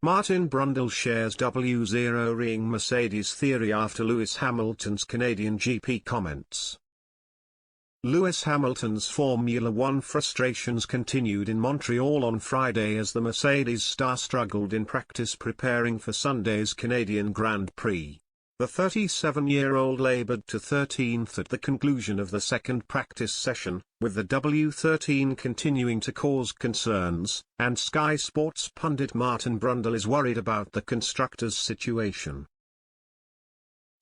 Martin Brundle shares w0rrying Mercedes theory after Lewis Hamilton's Canadian GP comments. Lewis Hamilton's Formula One frustrations continued in Montreal on Friday as the Mercedes star struggled in practice preparing for Sunday's Canadian Grand Prix. The 37-year-old labored to 13th at the conclusion of the second practice session, with the W13 continuing to cause concerns, and Sky Sports pundit Martin Brundle is worried about the constructors' situation.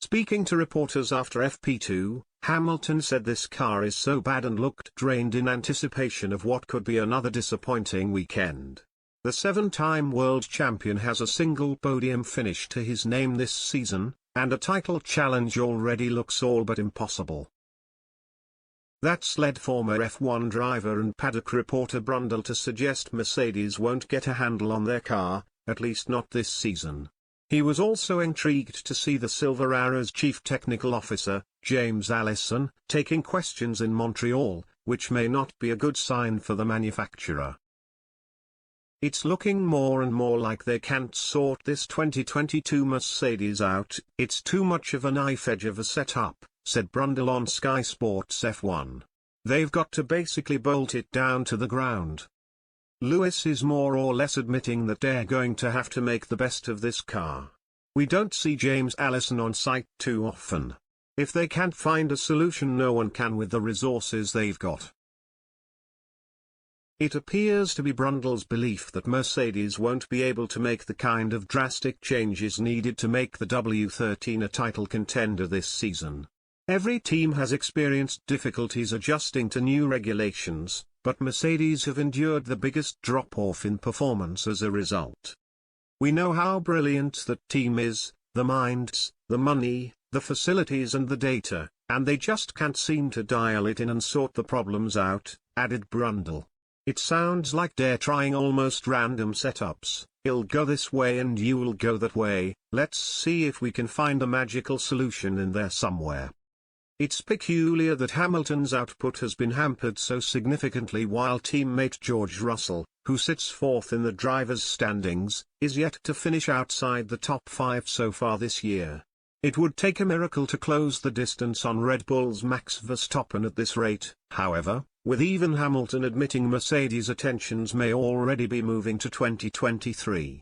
Speaking to reporters after FP2, Hamilton said this car is so bad and looked drained in anticipation of what could be another disappointing weekend. The 7-time world champion has a single podium finish to his name this season, and a title challenge already looks all but impossible. That's led former F1 driver and paddock reporter Brundle to suggest Mercedes won't get a handle on their car, at least not this season. He was also intrigued to see the Silver Arrow's chief technical officer, James Allison, taking questions in Montreal, which may not be a good sign for the manufacturer. It's looking more and more like they can't sort this 2022 Mercedes out. It's too much of a knife edge of a setup, said Brundle on Sky Sports F1. They've got to basically bolt it down to the ground. Lewis is more or less admitting that they're going to have to make the best of this car. We don't see James Allison on site too often. If they can't find a solution, no one can with the resources they've got. It appears to be Brundle's belief that Mercedes won't be able to make the kind of drastic changes needed to make the W13 a title contender this season. Every team has experienced difficulties adjusting to new regulations, but Mercedes have endured the biggest drop-off in performance as a result. We know how brilliant that team is, the minds, the money, the facilities and the data, and they just can't seem to dial it in and sort the problems out, added Brundle. It sounds like they're trying almost random setups. It'll go this way and you'll go that way. Let's see if we can find a magical solution in there somewhere. It's peculiar that Hamilton's output has been hampered so significantly while teammate George Russell, who sits fourth in the drivers' standings, is yet to finish outside the top 5 so far this year. It would take a miracle to close the distance on Red Bull's Max Verstappen at this rate, however, with even Hamilton admitting Mercedes' attentions may already be moving to 2023.